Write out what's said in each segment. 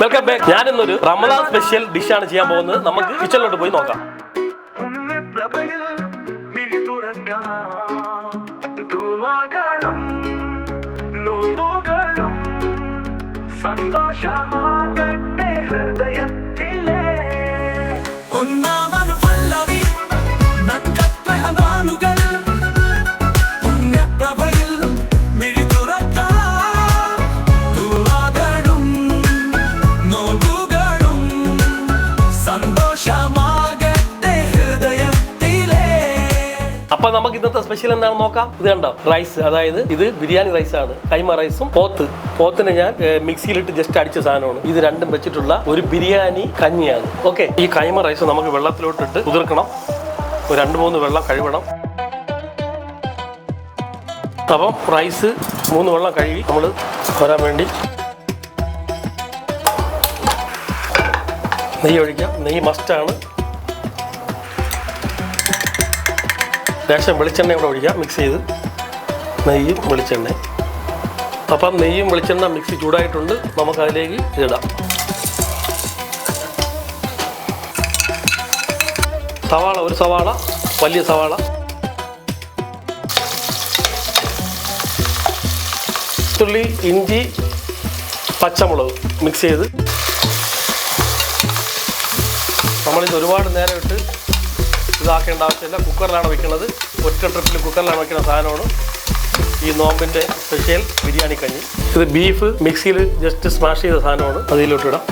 Welcome back. ഞാനിന്നൊരു Ramadan special ഡിഷാണ് ചെയ്യാൻ പോകുന്നത്. നമുക്ക് കിച്ചണിലോട്ട് പോയി നോക്കാം. അപ്പൊ നമുക്ക് ഇന്നത്തെ സ്പെഷ്യൽ എന്താണെന്ന് നോക്കാം. ഇത് കണ്ടോ, റൈസ്, അതായത് ഇത് ബിരിയാണി റൈസ് ആണ്. കൈമ റൈസും പോത്തിനെ ഞാൻ മിക്സിയിലിട്ട് ജസ്റ്റ് അടിച്ച സാധനമാണ്. ഇത് രണ്ടും വെച്ചിട്ടുള്ള ഒരു ബിരിയാണി കഞ്ഞിയാണ്. ഓക്കെ, ഈ കൈമ റൈസ് നമുക്ക് വെള്ളത്തിലോട്ടിട്ട് കുതിർക്കണം. ഒരു 2-3 വെള്ളം കഴുകണം. അപ്പം റൈസ് 3 വെള്ളം കഴുകി നമ്മൾ വരാൻ വേണ്ടി നെയ്യ് ഒഴിക്കാം. നെയ്യ് മസ്റ്റാണ്. ലേശം വെളിച്ചെണ്ണ കൂടെ ഒഴിക്കാം, മിക്സ് ചെയ്ത്. നെയ്യും വെളിച്ചെണ്ണ. അപ്പം നെയ്യും വെളിച്ചെണ്ണ മിക്സി ചൂടായിട്ടുണ്ട്. നമുക്കതിലേക്ക് ഇടാം. സവാള, ഒരു സവാള, വലിയ സവാള. തുള്ളി ഇഞ്ചി, പച്ചമുളക് മിക്സ് ചെയ്ത്. നമ്മളിത് ഒരുപാട് നേരം ഇട്ട് ഇതാക്കേണ്ട ആവശ്യമില്ല. കുക്കറിലാണ് വെക്കുന്നത്. ഒറ്റ ട്രിപ്പിൽ കുക്കറിലാണ് വെക്കുന്ന സാധനമാണ് ഈ നോമ്പിൻ്റെ സ്പെഷ്യൽ ബിരിയാണി കഞ്ഞി. ഇത് ബീഫ് മിക്സിയിൽ ജസ്റ്റ് സ്മാഷ് ചെയ്ത സാധനമാണ്. അതിലോട്ടിടാം.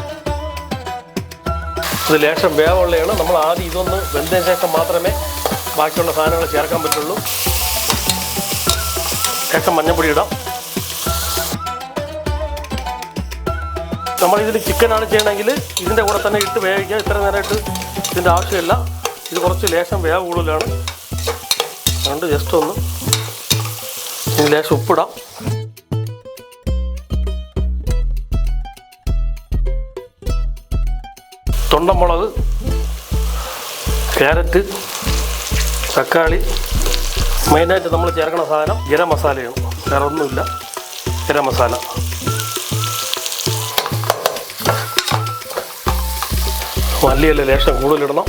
ഇത് ലേശം വേവുള്ളതാണ്. നമ്മൾ ആദ്യം ഇതൊന്ന് വെന്തതിന് ശേഷം മാത്രമേ ബാക്കിയുള്ള സാധനങ്ങൾ ചേർക്കാൻ പറ്റുള്ളൂ. ലേശം മഞ്ഞൾപ്പൊടി ഇടാം. നമ്മളിതിൽ ചിക്കനാണ് ചെയ്യണമെങ്കിൽ ഇതിൻ്റെ കൂടെ തന്നെ ഇട്ട് വേവിക്കുക. ഇത്ര നേരമായിട്ട് ഇതിൻ്റെ ആവശ്യമില്ല. ഇത് കുറച്ച് ലേശം വേവ് കൂടുതലാണ്. അതുകൊണ്ട് ജസ്റ്റ് ഒന്ന് ലേശം ഉപ്പിടാം. തൊണ്ടമുളക്, ക്യാരറ്റ്, തക്കാളി. മെയിനായിട്ട് നമ്മൾ ചേർക്കുന്ന സാധനം ഗരം മസാലയാണ്. വേറെ ഒന്നുമില്ല, ഗരം മസാല. മല്ലിയില ലേശം കൂടുതലിടണം.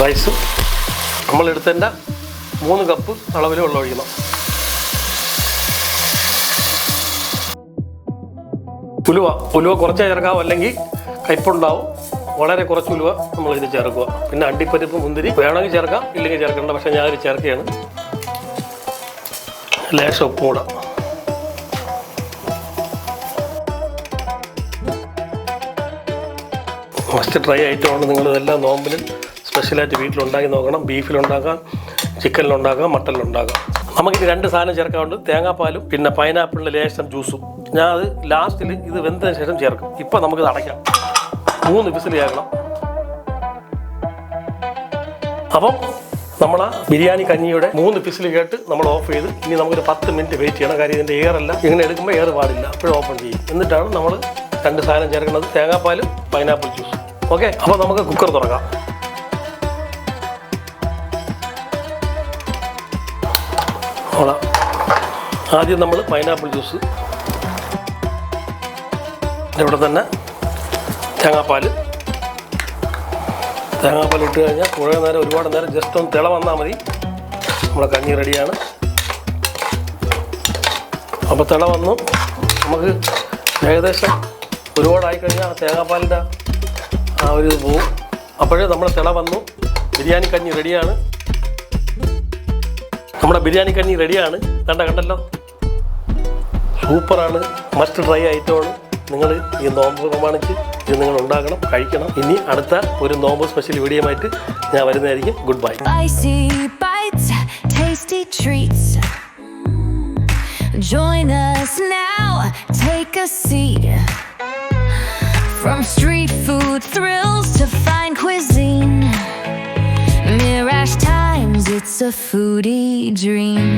റൈസ് നമ്മളെടുത്തതിൻ്റെ 3 കപ്പ് അളവിൽ വെള്ളം ഒഴിക്കണം. ഉലുവ കുറച്ചേ ചേർക്കാവും, അല്ലെങ്കിൽ കയ്പുണ്ടാവും. വളരെ കുറച്ച് ഉലുവ നമ്മളിത് ചേർക്കുക. പിന്നെ അണ്ടിപ്പരിപ്പ്, മുന്തിരി വേണമെങ്കിൽ ചേർക്കാം, ഇല്ലെങ്കിൽ ചേർക്കേണ്ട. പക്ഷേ ഞാനൊരു ചേർക്കുകയാണ്. ലേശം ഉപ്പും കൂടെ. മസ്റ്റ് ട്രൈ ഐറ്റമാണ്. നിങ്ങളിതെല്ലാം നോമ്പിൽ സ്പെഷ്യലായിട്ട് വീട്ടിലുണ്ടാക്കി നോക്കണം. ബീഫിലുണ്ടാക്കാം, ചിക്കനിലുണ്ടാക്കാം, മട്ടനിലുണ്ടാക്കാം. നമുക്കിത് 2 സാധനം ചേർക്കാറുണ്ട്. തേങ്ങാപ്പാലും പിന്നെ പൈനാപ്പിളിൻ്റെ ലേശം ജ്യൂസും. ഞാൻ അത് ലാസ്റ്റിൽ ഇത് വെന്തതിന് ശേഷം ചേർക്കും. ഇപ്പം നമുക്കിത് അടയ്ക്കാം. 3 വിസിൽ ചേർക്കണം. അപ്പം നമ്മൾ ബിരിയാണി കഞ്ഞിയുടെ 3 വിസിൽ കേട്ട് നമ്മൾ ഓഫ് ചെയ്ത് ഇനി നമുക്കൊരു 10 മിനിറ്റ് വെയിറ്റ് ചെയ്യണം. കാര്യം ഇതിൻ്റെ എയറല്ല, ഇങ്ങനെ എടുക്കുമ്പോൾ എയർ പാടില്ല. അപ്പോഴും ഓപ്പൺ ചെയ്യും. എന്നിട്ടാണ് നമ്മൾ 2 സാധനം ചേർക്കുന്നത്, തേങ്ങാപ്പാലും പൈനാപ്പിൾ ജ്യൂസും. ഓക്കെ, അപ്പോൾ നമുക്ക് കുക്കർ തുറക്കാം. ആദ്യം നമ്മൾ പൈനാപ്പിൾ ജ്യൂസ്, ഇവിടെ തന്നെ തേങ്ങാപ്പാൽ ഇട്ട് കഴിഞ്ഞാൽ കുറേ നേരം, ഒരുപാട് നേരം ജസ്റ്റ് ഒന്ന് തിള വന്നാൽ മതി. നമ്മുടെ കഞ്ഞി റെഡിയാണ്. അപ്പോൾ തിള വന്നു. നമുക്ക് ഏകദേശം ഒരുപാടായി കഴിഞ്ഞാൽ തേങ്ങാപ്പാലിൻ്റെ ആ ഒരു ഇത് പോവും. അപ്പോഴേ നമ്മുടെ തിള വന്നു. ബിരിയാണി കഞ്ഞി റെഡിയാണ്. നമ്മുടെ ബിരിയാണി കഞ്ഞി റെഡിയാണ്. കണ്ടല്ലോ, സൂപ്പറാണ്. മസ്റ്റ് ട്രൈ ഐറ്റമാണ്. നിങ്ങൾ ഈ നോമ്പ് പ്രമാണിച്ച് ഇത് നിങ്ങൾ ഉണ്ടാക്കണം, കഴിക്കണം. ഇനി അടുത്ത ഒരു നോമ്പ് സ്പെഷ്യൽ വീഡിയോ ആയിട്ട് ഞാൻ വരുന്നതായിരിക്കും. Good bye. Join us now, take a seat. From street food thrills to fine cuisine, Mirage Times, it's a foodie dream.